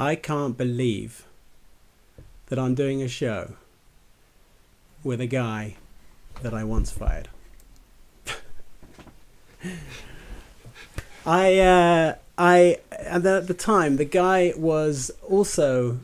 I can't believe that I'm doing a show with a guy that I once fired. And at the time, the guy was also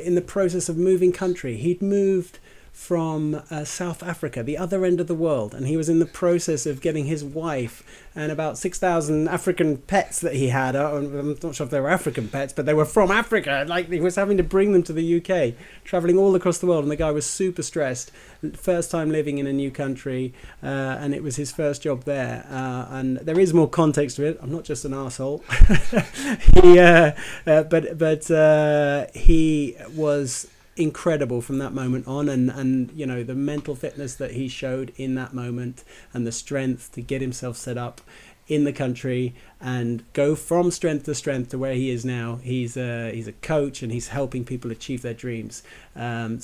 in the process of moving country. He'd moved from South Africa, the other end of the world, and he was in the process of getting his wife and about 6,000 African pets that he had. I'm not sure if they were African pets, but they were from Africa. Like, he was having to bring them to the UK, traveling all across the world, and the guy was super stressed. First time living in a new country, and it was his first job there. And there is more context to it. I'm not just an arsehole. He was incredible from that moment on, and you know, the mental fitness that he showed in that moment and the strength to get himself set up in the country and go from strength to strength to where he is now. He's a coach, and he's helping people achieve their dreams. I'm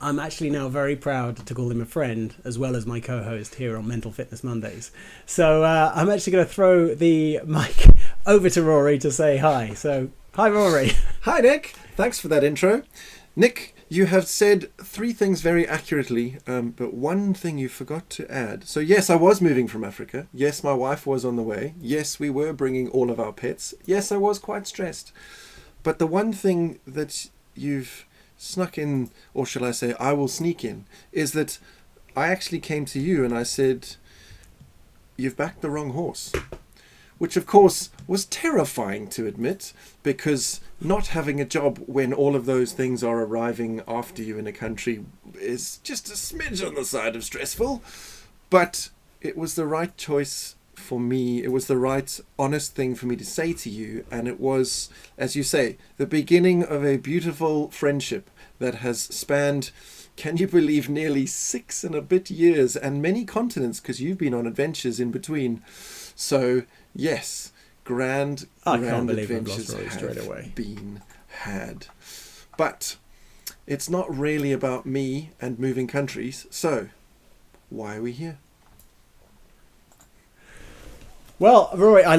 actually now very proud to call him a friend, as well as my co-host here on Mental Fitness Mondays. So I'm actually going to throw the mic over to Rory to say hi. So hi, Rory. Hi, Nick. Thanks for that intro. Nick, you have said three things very accurately, but one thing you forgot to add. So yes, I was moving from Africa. Yes, my wife was on the way. Yes, we were bringing all of our pets. Yes, I was quite stressed. But the one thing that you've snuck in, or shall I say, I will sneak in, is that I actually came to you and I said, you've backed the wrong horse. Which, of course, was terrifying to admit, because not having a job when all of those things are arriving after you in a country is just a smidge on the side of stressful. But it was the right choice for me. It was the right, honest thing for me to say to you. And it was, as you say, the beginning of a beautiful friendship that has spanned, can you believe, nearly 6 and a bit years and many continents, because you've been on adventures in between. So, yes, grand adventures have been had. But it's not really about me and moving countries. So, why are we here? Well, Rory, I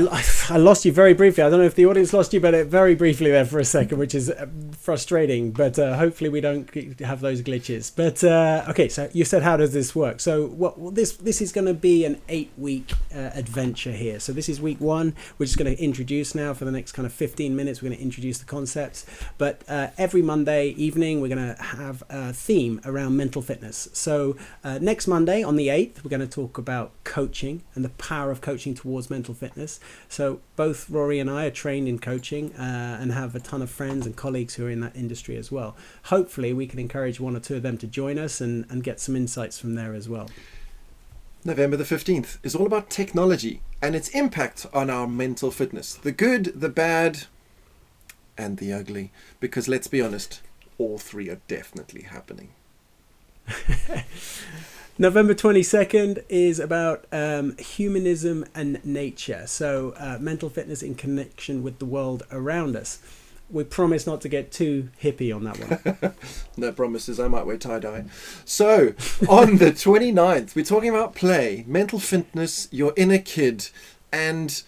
lost you very briefly. I don't know if the audience lost you, but very briefly there for a second, which is frustrating. But hopefully we don't have those glitches. But okay, so you said, how does this work? So this is going to be an 8-week adventure here. So this is week 1. We're just going to introduce now for the next kind of 15 minutes. We're going to introduce the concepts. But every Monday evening, we're going to have a theme around mental fitness. So next Monday on the 8th, we're going to talk about coaching and the power of coaching towards mental fitness. So both Rory and I are trained in coaching and have a ton of friends and colleagues who are in that industry as well. Hopefully we can encourage 1 or 2 of them to join us and get some insights from there as well. November the 15th is all about technology and its impact on our mental fitness. The good, the bad, and the ugly. Because let's be honest, all 3 are definitely happening. November 22nd is about humanism and nature. So mental fitness in connection with the world around us. We promise not to get too hippie on that one. No promises, I might wear tie-dye. So, on the 29th, we're talking about play, mental fitness, your inner kid, and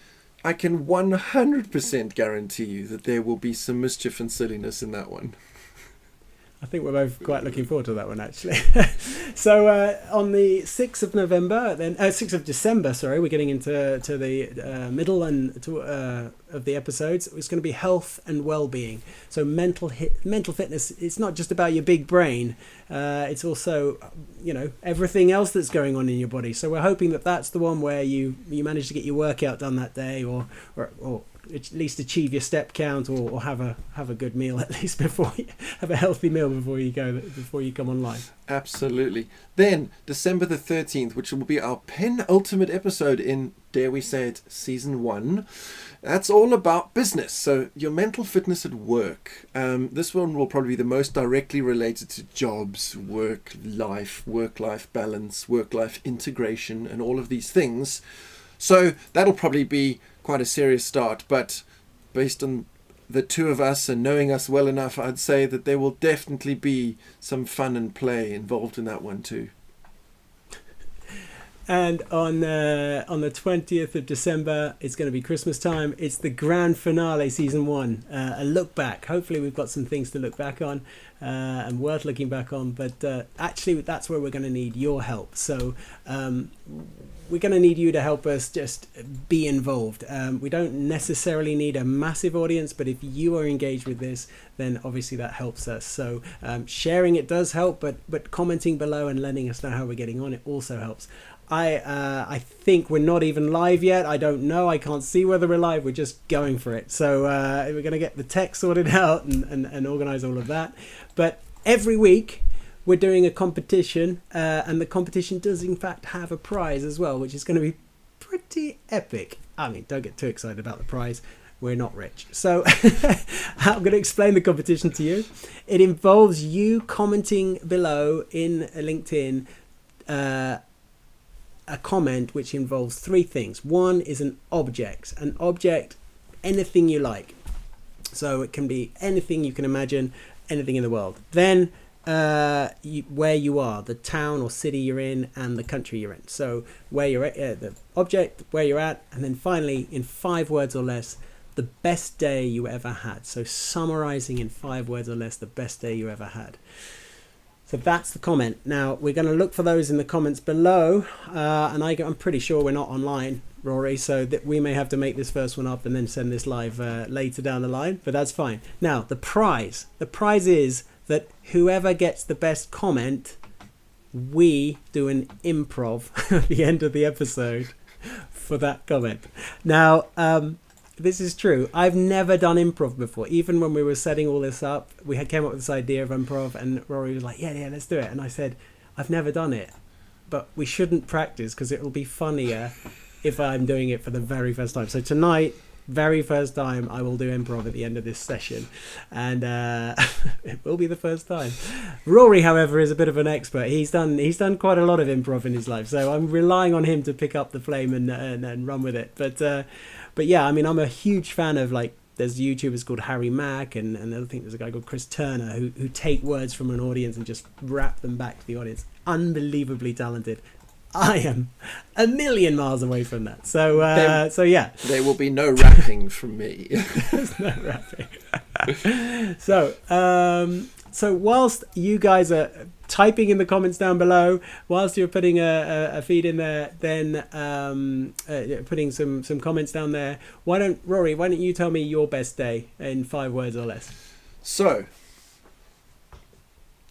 I can 100% guarantee you that there will be some mischief and silliness in that one. I think we're both quite looking forward to that one, actually. So on the 6th of November, then 6th of December, sorry, we're getting into the middle and of the episodes. It's going to be health and well-being. So mental fitness. It's not just about your big brain. It's also, everything else that's going on in your body. So we're hoping that that's the one where you manage to get your workout done that day, or at least achieve your step count, or have a good meal at least before you have a healthy meal before you come online. Absolutely. Then December the 13th, which will be our penultimate episode in, dare we say it, season 1. That's all about business. So your mental fitness at work. This one will probably be the most directly related to jobs, work-life balance, work-life integration, and all of these things. So that'll probably be quite a serious start, but based on the 2 of us and knowing us well enough, I'd say that there will definitely be some fun and play involved in that one too. And on the 20th of December, it's going to be Christmas time. It's the grand finale, season 1. A look back. Hopefully, we've got some things to look back on and worth looking back on. But actually, that's where we're going to need your help. So we're going to need you to help us just be involved. We don't necessarily need a massive audience, but if you are engaged with this, then obviously that helps us. So sharing it does help, but commenting below and letting us know how we're getting on, it also helps. I think we're not even live yet. I don't know. I can't see whether we're live. We're just going for it. So we're going to get the tech sorted out and organize all of that. But every week we're doing a competition, and the competition does in fact have a prize as well, which is going to be pretty epic. I mean, don't get too excited about the prize. We're not rich. So I'm going to explain the competition to you. It involves you commenting below in LinkedIn a comment which involves 3 things. One is an object, anything you like. So it can be anything you can imagine, anything in the world. Then where you are, the town or city you're in, and the country you're in. So where you're at, the object, where you're at, and then finally, in 5 words or less, the best day you ever had. So summarizing in 5 words or less the best day you ever had. So that's the comment. Now we're going to look for those in the comments below, and I'm pretty sure we're not online, Rory, so that we may have to make this first one up and then send this live later down the line, but that's fine. Now the prize is that whoever gets the best comment, we do an improv at the end of the episode for that comment. Now this is true. I've never done improv before. Even when we were setting all this up, we had came up with this idea of improv, and Rory was like, yeah, let's do it. And I said, I've never done it, but we shouldn't practice because it'll be funnier if I'm doing it for the very first time. So tonight, very first time, I will do improv at the end of this session, and it will be the first time. Rory, however, is a bit of an expert. He's done quite a lot of improv in his life, so I'm relying on him to pick up the flame and run with it. But yeah, I mean, I'm a huge fan of, like, there's YouTubers called Harry Mack, and I think there's a guy called Chris Turner who take words from an audience and just wrap them back to the audience. Unbelievably talented. I am a million miles away from that. So yeah. There will be no rapping from me. There's no rapping. So whilst you guys are typing in the comments down below, whilst you're putting a feed in there, then putting some comments down there, Rory, why don't you tell me your best day in 5 words or less? So,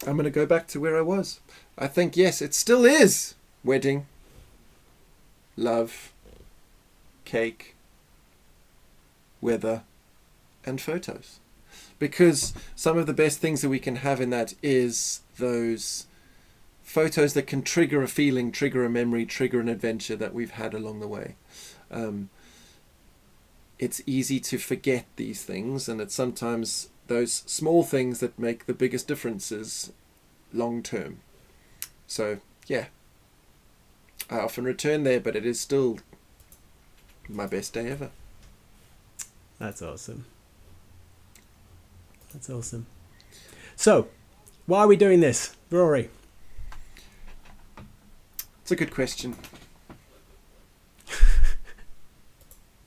I'm going to go back to where I was. I think, yes, it still is. Wedding, love, cake, weather, and photos. Because some of the best things that we can have in that is those photos that can trigger a feeling, trigger a memory, trigger an adventure that we've had along the way. It's easy to forget these things, and it's sometimes those small things that make the biggest differences long term. So, yeah. I often return there, but it is still my best day ever. That's awesome. That's awesome. So, why are we doing this, Rory? It's a good question.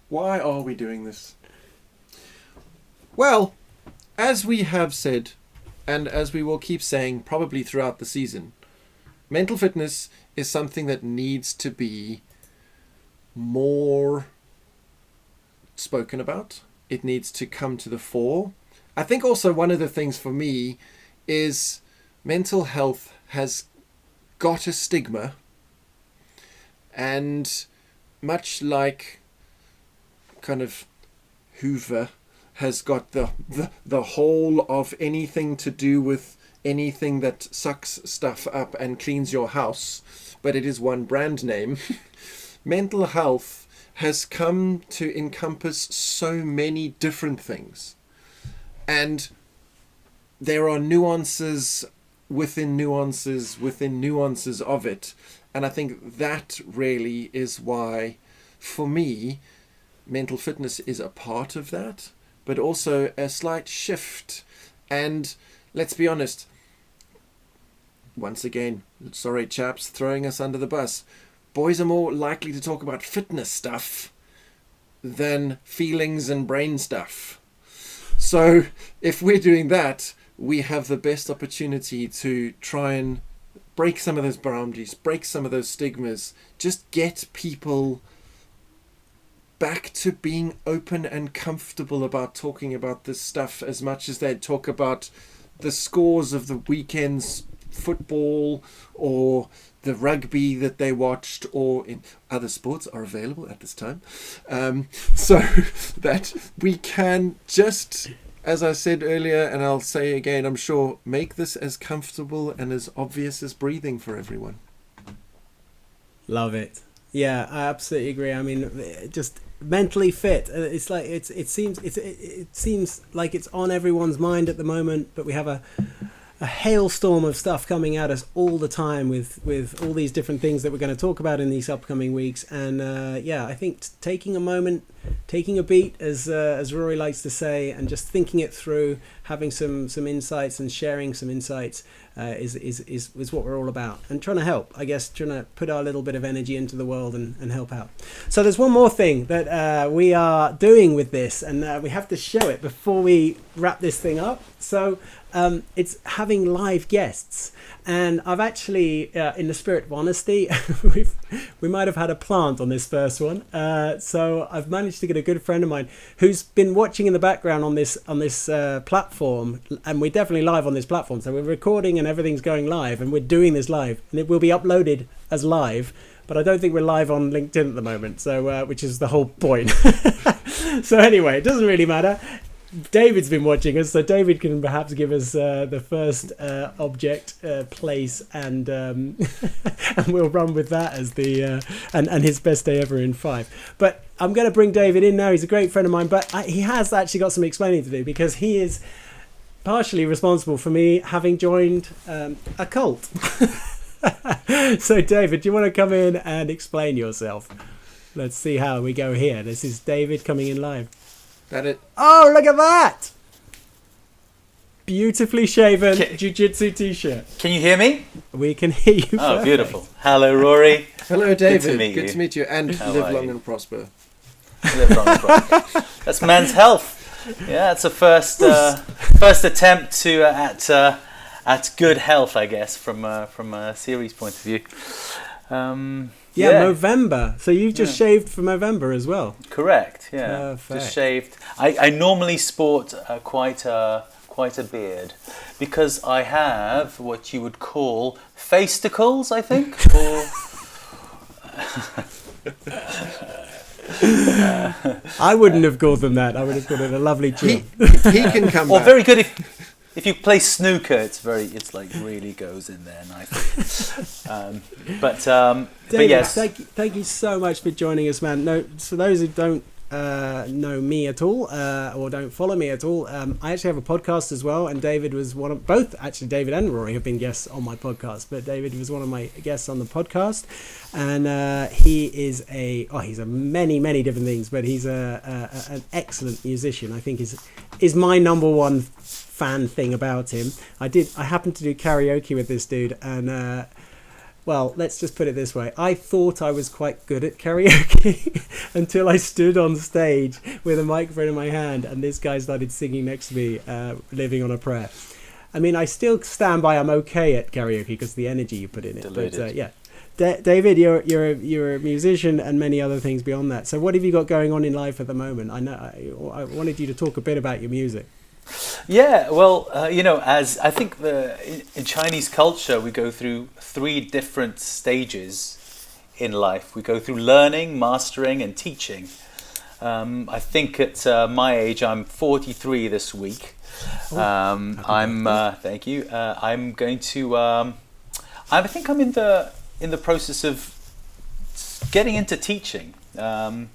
Why are we doing this? Well, as we have said, and as we will keep saying probably throughout the season, mental fitness is something that needs to be more spoken about. It needs to come to the fore. I think also one of the things for me is mental health has got a stigma, and much like kind of Hoover has got the whole of anything to do with anything that sucks stuff up and cleans your house, but it is one brand name. Mental health has come to encompass so many different things, and there are nuances within nuances within nuances of it, and I think that really is why, for me, mental fitness is a part of that, but also a slight shift. And let's be honest, once again, sorry chaps, throwing us under the bus, boys are more likely to talk about fitness stuff than feelings and brain stuff. So if we're doing that, we have the best opportunity to try and break some of those boundaries, break some of those stigmas, just get people back to being open and comfortable about talking about this stuff as much as they talk about the scores of the weekend's football or the rugby that they watched, or in other sports are available at this time. So that we can just, as I said earlier, and I'll say again, I'm sure, make this as comfortable and as obvious as breathing for everyone. Love it. Yeah, I absolutely agree. I mean, just mentally fit. It's like it seems like it's on everyone's mind at the moment, but we have a hailstorm of stuff coming at us all the time with all these different things that we're going to talk about in these upcoming weeks. And I think taking a moment, taking a beat, as Rory likes to say, and just thinking it through, having some insights and sharing some insights is what we're all about, and trying to help, I guess, trying to put our little bit of energy into the world and help out. So there's one more thing that we are doing with this, and we have to show it before we wrap this thing up. So it's having live guests, and I've actually, in the spirit of honesty, we might have had a plant on this first one. So I've managed to get a good friend of mine who's been watching in the background on this platform, and we're definitely live on this platform. So we're recording and everything's going live, and we're doing this live, and it will be uploaded as live. But I don't think we're live on LinkedIn at the moment, so which is the whole point. So anyway, it doesn't really matter. David's been watching us, so David can perhaps give us the first object, place, and and we'll run with that as the and his best day ever in 5. But I'm going to bring David in now. He's a great friend of mine, but he has actually got some explaining to do, because he is partially responsible for me having joined a cult. So David, do you want to come in and explain yourself? Let's see how we go here. This is David coming in live. That it? Oh, look at that! Beautifully shaven jiu-jitsu t-shirt. Can you hear me? We can hear you. Oh, perfect. Beautiful. Hello, Rory. Hello, David. Good to meet you. And How live are long you? and prosper. Live long and prosper. That's men's health. Yeah, it's a first attempt to at good health, I guess, from a series point of view. Yeah, November. So you've just shaved for November as well. Correct. Yeah, Perfect. Just shaved. I normally sport quite a beard, because I have what you would call fasticles, I think. I wouldn't have called them that. I would have called it a lovely He job. can come Or back. very good if you play snooker. It's like really goes in there nicely. But David, yes, thank you so much for joining us, man. No, for those who don't know me at all or don't follow me at all, I actually have a podcast as well, and David was both actually David and Rory have been guests on my podcast, but David was one of my guests on the podcast, and he's a many different things, but he's an excellent musician. I think is my number one fan thing about him. I happened to do karaoke with this dude, and well, let's just put it this way. I thought I was quite good at karaoke until I stood on stage with a microphone in my hand and this guy started singing next to me, Living on a Prayer. I mean, I still stand by I'm okay at karaoke because the energy you put in it. Deluded. But yeah, David, you're a musician and many other things beyond that. So what have you got going on in life at the moment? I know I wanted you to talk a bit about your music. Yeah, well, as I think in Chinese culture, we go through 3 different stages in life. We go through learning, mastering, and teaching. I think at my age, I'm 43 this week. Thank you. I'm going to. I think I'm in the process of getting into teaching. I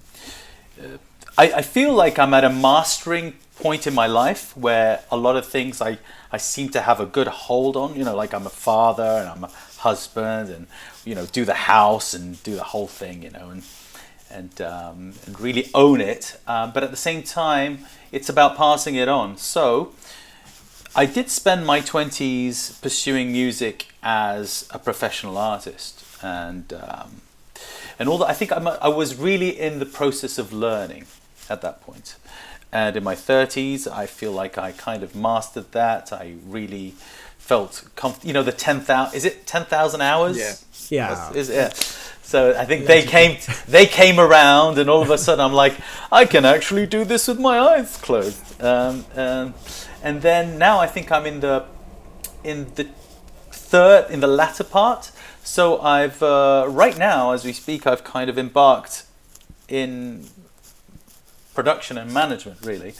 feel like I'm at a mastering point in my life where a lot of things I seem to have a good hold on, like I'm a father and I'm a husband and, do the house and do the whole thing, and really own it. But at the same time, it's about passing it on. So I did spend my 20s pursuing music as a professional artist, and and all that. I think I was really in the process of learning at that point. And in my 30s, I feel like I kind of mastered that. I really felt comfortable. You know, the 10,000, is it 10,000 hours? Yeah. So I think they came around, and all of a sudden I'm like, I can actually do this with my eyes closed. And then now I think I'm in the latter part. So I've right now, as we speak, I've kind of embarked in production and management, really.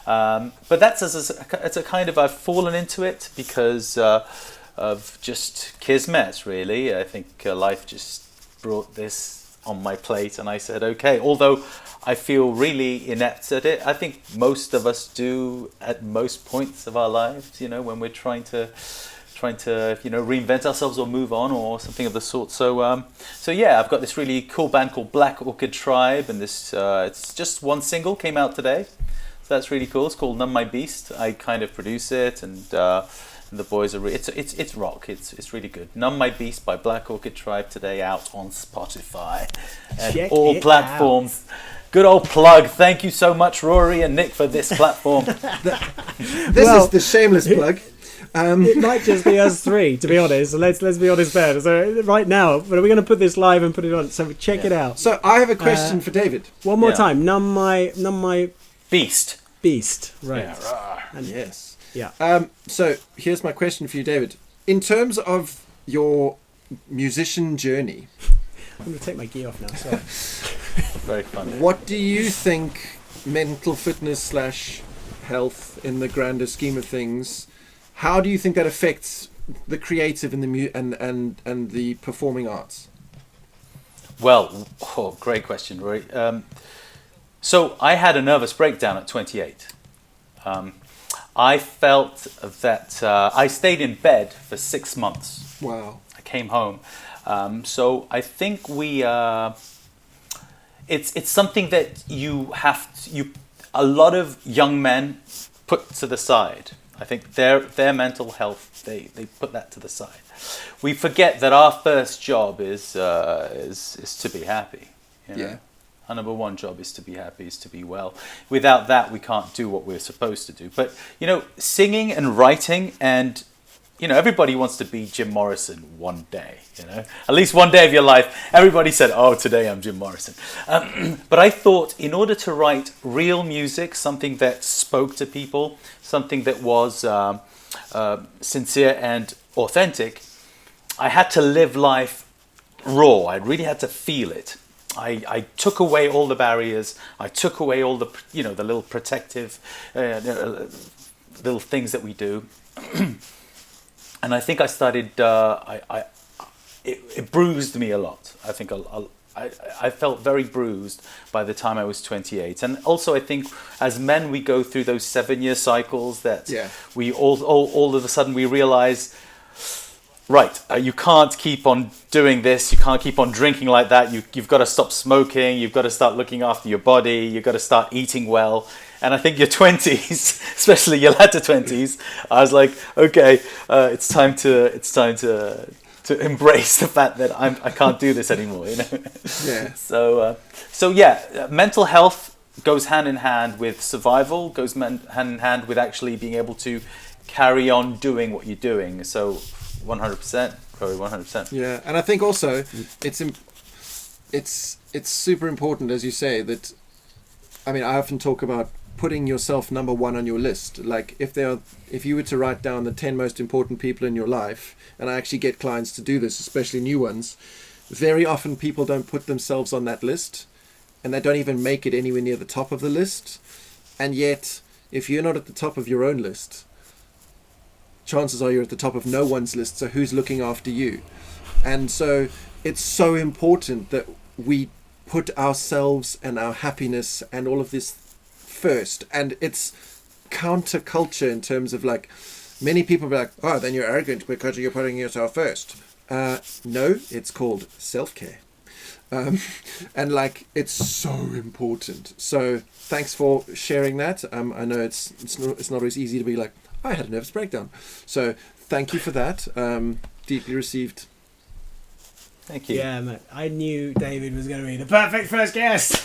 But that's it's a kind of, I've fallen into it because of just kismet, really. I think life just brought this on my plate, and I said, okay. Although I feel really inept at it, I think most of us do at most points of our lives. You know, when we're trying to reinvent ourselves or move on or something of the sort. So yeah, I've got this really cool band called Black Orchid Tribe, and this it's just one single came out today, so that's really cool. It's called Numb My Beast. I kind of produce it, and the boys are it's rock. It's really good. Numb My Beast by Black Orchid Tribe, today out on Spotify and Check all it platforms. Good old plug. Thank you so much, Rory and Nick, for this platform. This is the shameless plug. It might just be us three, to be honest. Let's be honest there. So right now, but are we going to put this live and put it on? So check it out. So I have a question for David. One more time. Numb my Beast. Right. Yeah. And yes. Yeah. So here's my question for you, David. In terms of your musician journey, I'm going to take my gear off now. Sorry. Very funny. what do you think mental fitness / health in the grander scheme of things? How do you think that affects the creative and the and the performing arts? Well, great question, Rory. So I had a nervous breakdown at 28. I felt that I stayed in bed for 6 months. Wow. I came home. So I think it's something that a lot of young men put to the side. I think their mental health, they put that to the side. We forget that our first job is to be happy. You know? Yeah. Our number one job is to be happy, is to be well. Without that, we can't do what we're supposed to do. But, you know, singing and writing, and, you know, everybody wants to be Jim Morrison one day, you know. At least one day of your life, everybody said, oh, today I'm Jim Morrison. But I thought in order to write real music, something that spoke to people, something that was sincere and authentic, I had to live life raw. I really had to feel it. I took away all the barriers. I took away all the, you know, the little protective little things that we do. And I think I started, it bruised me a lot. I think I felt very bruised by the time I was 28. And also I think as men, we go through those 7-year cycles that we all of a sudden we realize, right, you can't keep on doing this. You can't keep on drinking like that. You've got to stop smoking. You've got to start looking after your body. You've got to start eating well. And I think your 20s, especially your latter 20s, I was like, okay, it's time to embrace the fact that I can't do this anymore. You know. Yeah. So yeah, mental health goes hand in hand with survival. Goes hand in hand with actually being able to carry on doing what you're doing. So 100%, probably 100%. Yeah, and I think also it's super important, as you say, that, I mean, I often talk about putting yourself number one on your list. Like if you were to write down the 10 most important people in your life, and I actually get clients to do this, especially new ones, very often people don't put themselves on that list, and they don't even make it anywhere near the top of the list. And yet, if you're not at the top of your own list, chances are you're at the top of no one's list, so who's looking after you? And so it's so important that we put ourselves and our happiness and all of this first. And it's counterculture in terms of, like, many people be like, oh, then you're arrogant because you're putting yourself first. No, it's called self-care. And like, it's so important. So thanks for sharing that. I know it's not always easy to be like, I had a nervous breakdown. So thank you for that. Deeply received. Thank you. Yeah, man. I knew David was going to be the perfect first guest.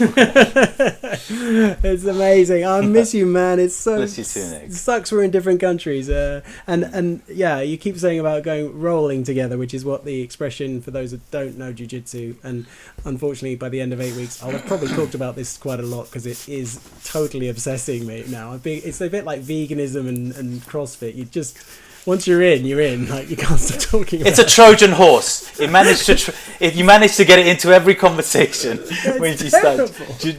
It's amazing. I miss you, man. It's so Miss you too, Nick. it sucks we're in different countries. And yeah, you keep saying about going rolling together, which is what the expression for those that don't know jiu-jitsu. And unfortunately, by the end of 8 weeks, I'll have probably talked about this quite a lot because it is totally obsessing me now. It's a bit like veganism and CrossFit. You just... Once you're in, you're in. Like, you can't stop talking about it. It's a Trojan horse. You managed to if you manage to get it into every conversation when you start.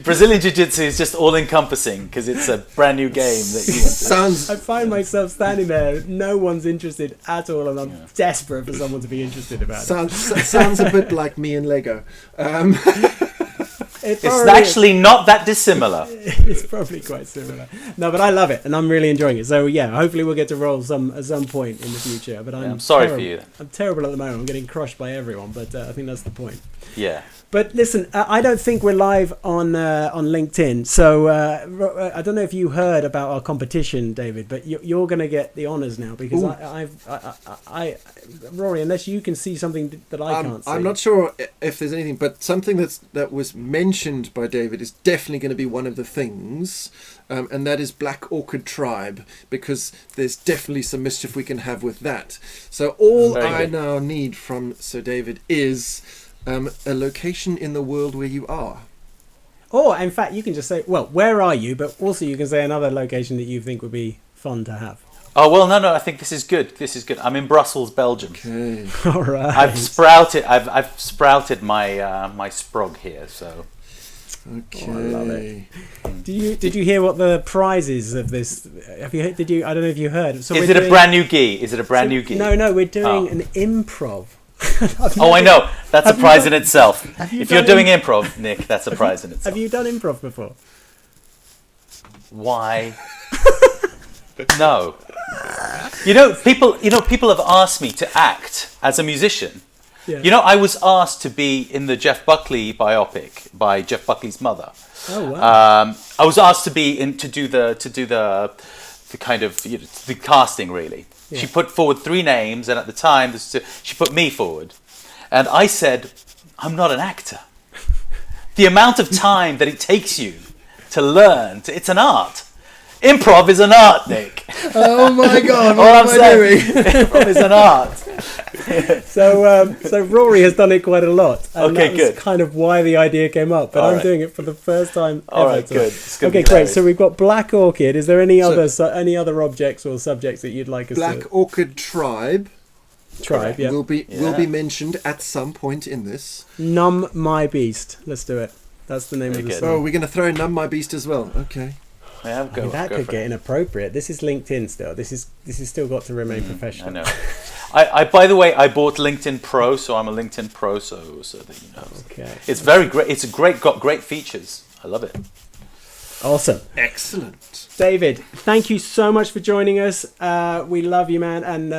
Brazilian Jiu-Jitsu is just all-encompassing because it's a brand new game that you want to. I find myself standing there. No one's interested at all, and I'm desperate for someone to be interested about it. Sounds a bit like me and Lego. It's actually not that dissimilar. It's probably quite similar. No, but I love it, and I'm really enjoying it. So yeah, hopefully we'll get to roll at some point in the future. But I'm sorry for you. I'm terrible at the moment. I'm getting crushed by everyone, but I think that's the point. Yeah. But listen, I don't think we're live on LinkedIn. So I don't know if you heard about our competition, David, but you're going to get the honours now because I Rory, unless you can see something that I can't see. I'm not sure if there's anything, but something that was mentioned by David is definitely going to be one of the things, and that is Black Orchid Tribe, because there's definitely some mischief we can have with that. So all I now need from Sir David is a location in the world where you are. Or, in fact, you can just say, well, where are you? But also you can say another location that you think would be fun to have. Oh, well, no, I think this is good. This is good. I'm in Brussels, Belgium. Okay. All right. I've sprouted my sprog here, so... Okay. Oh, I love it. Did you hear what the prize is of this? I don't know if you heard. So is it a brand new gi? Is it a brand new gi? No, we're doing an improv. I know. That's a prize in itself. If you're doing improv, Nick, that's a prize in itself. Have you done improv before? Why? No. People have asked me to act as a musician. Yeah. I was asked to be in the Jeff Buckley biopic by Jeff Buckley's mother. Oh wow! I was asked to be to do the kind of the casting really. Yeah. She put forward 3 names, and at the time she put me forward, and I said, "I'm not an actor." The amount of time that it takes you to learn, it's an art. Improv is an art, Nick. Oh my God! What am I doing? Improv is an art. So Rory has done it quite a lot. And okay, that was good. Kind of why the idea came up, but I'm doing it for the first time ever. All right, good. Okay, great. So we've got Black Orchid. Is there any other objects or subjects that you'd like us to? Black Orchid Tribe. Yeah. Will be mentioned at some point in this. Numb My Beast. Let's do it. That's the name of the song. Oh, we're going to throw in Numb My Beast as well. Okay. Yeah, that could get inappropriate. This is LinkedIn still. This is still got to remain professional. I know. I by the way, I bought LinkedIn Pro, so I'm a LinkedIn Pro, so that you know. Okay. It's very great. It's got great features. I love it. Awesome. Excellent. David, thank you so much for joining us. We love you, man, and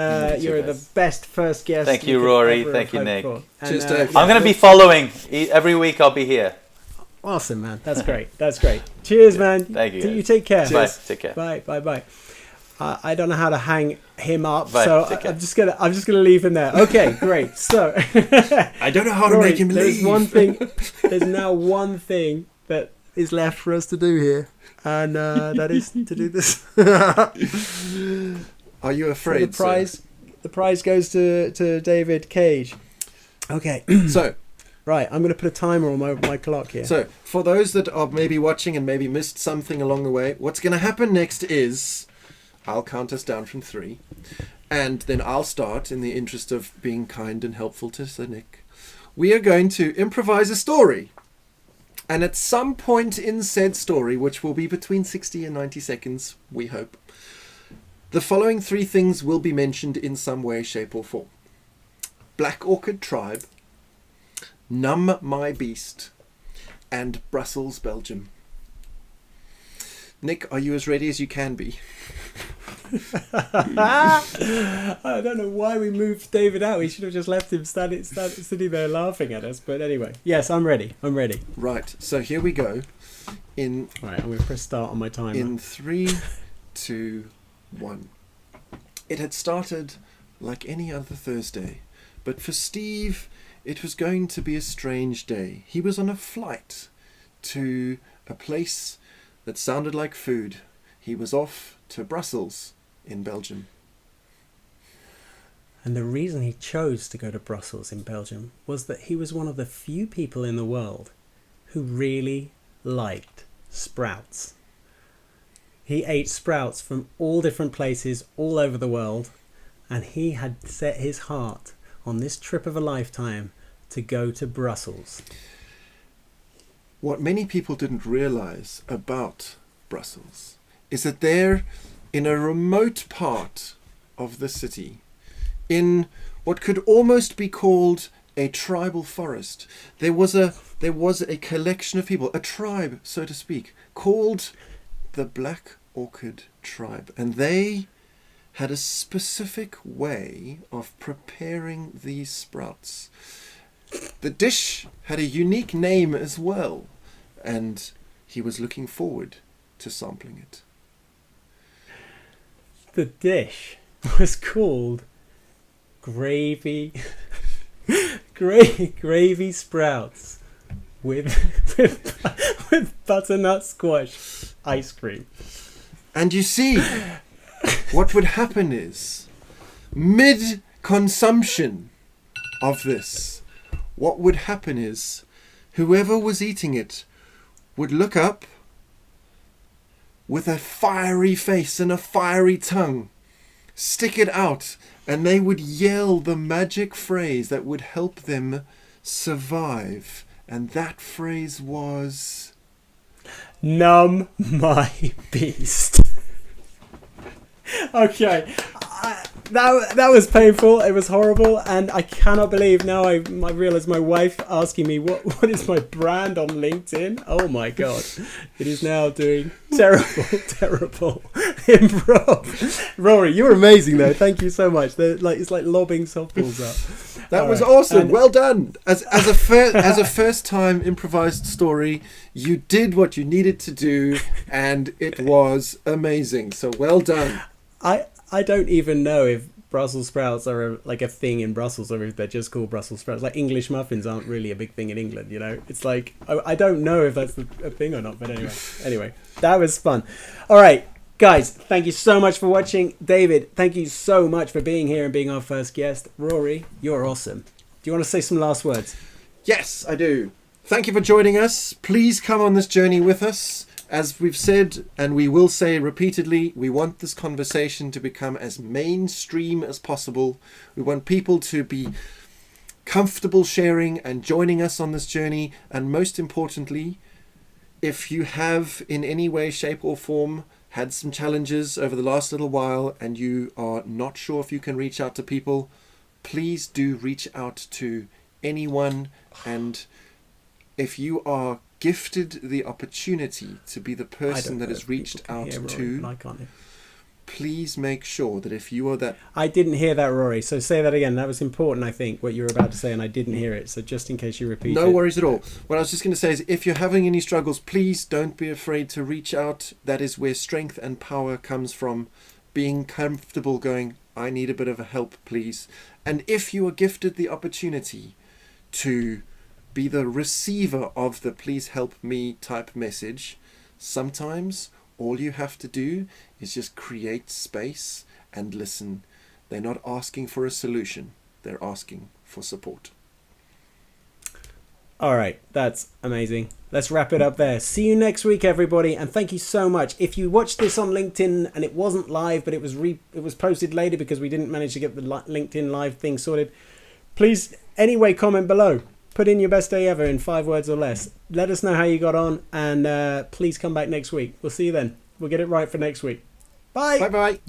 you're the best first guest. Thank you, Rory. Thank you, Nick. Cheers, Dave. I'm going to be following every week. I'll be here. Awesome, man. That's great. That's great. Cheers, man. Thank you. You take care. Bye. Take care. Bye. I don't know how to hang him up, Bye. so I'm just gonna leave him there. Okay, great. So I don't know how to make him leave. There's now one thing that is left for us to do here, and that is to do this. Are you afraid? So the prize goes to David Cage. Okay. So. Right, I'm going to put a timer on my clock here. So, for those that are maybe watching and maybe missed something along the way, what's going to happen next is I'll count us down from 3, and then I'll start in the interest of being kind and helpful to Sir Nick. We are going to improvise a story, and at some point in said story, which will be between 60 and 90 seconds, we hope, the following 3 things will be mentioned in some way, shape or form. Black Orchid Tribe, Numb My Beast, and Brussels, Belgium. Nick, are you as ready as you can be? I don't know why we moved David out. We should have just left him sitting there laughing at us. But anyway, yes, I'm ready. Right, so here we go. Right, I'm going to press start on my timer. In 3, 2, 1. It had started like any other Thursday, but for Steve, it was going to be a strange day. He was on a flight to a place that sounded like food. He was off to Brussels in Belgium. And the reason he chose to go to Brussels in Belgium was that he was one of the few people in the world who really liked sprouts. He ate sprouts from all different places all over the world, and he had set his heart on this trip of a lifetime to go to Brussels. What many people didn't realize about Brussels is that there, in a remote part of the city, in what could almost be called a tribal forest, there was a collection of people, a tribe, so to speak, called the Black Orchid Tribe. And they had a specific way of preparing these sprouts. The dish had a unique name as well, and he was looking forward to sampling it. The dish was called gravy sprouts with butternut squash ice cream. And you see, what would happen is, mid-consumption of this, what would happen is, whoever was eating it would look up with a fiery face and a fiery tongue, stick it out, and they would yell the magic phrase that would help them survive. And that phrase was... Numb my beast. Okay, that was painful. It was horrible, and I cannot believe now. I realise my wife asking me what is my brand on LinkedIn. Oh my god, it is now doing terrible improv. Rory, you're amazing though. Thank you so much. It's like lobbing softballs up. That was awesome. And well done. As a first time improvised story, you did what you needed to do, and it was amazing. So well done. I don't even know if Brussels sprouts are a thing in Brussels, or if they're just called Brussels sprouts. Like English muffins aren't really a big thing in England, you know. It's like I don't know if that's a thing or not. But anyway, that was fun. All right, guys, thank you so much for watching. David, thank you so much for being here and being our first guest. Rory, you're awesome. Do you want to say some last words? Yes, I do. Thank you for joining us. Please come on this journey with us. As we've said, and we will say repeatedly, we want this conversation to become as mainstream as possible. We want people to be comfortable sharing and joining us on this journey. And most importantly, if you have in any way, shape or form had some challenges over the last little while and you are not sure if you can reach out to people, please do reach out to anyone. And if you are gifted the opportunity to be the person that is reached out to, please make sure that if you are that... I didn't hear that, Rory, so say that again. That was important, I think, what you were about to say, and I didn't hear it, so just in case you repeat it. No worries at all. What I was just going to say is, if you're having any struggles, please don't be afraid to reach out. That is where strength and power comes from. Being comfortable going, I need a bit of a help, please. And if you are gifted the opportunity to be the receiver of the please help me type message, sometimes all you have to do is just create space and listen. They're not asking for a solution, they're asking for support. All right, that's amazing. Let's wrap it up there. See you next week, everybody, and thank you so much. If you watched this on LinkedIn and it wasn't live, but it was posted later because we didn't manage to get the LinkedIn live thing sorted, please anyway comment below. Put in your best day ever in 5 words or less. Let us know how you got on, and please come back next week. We'll see you then. We'll get it right for next week. Bye. Bye-bye.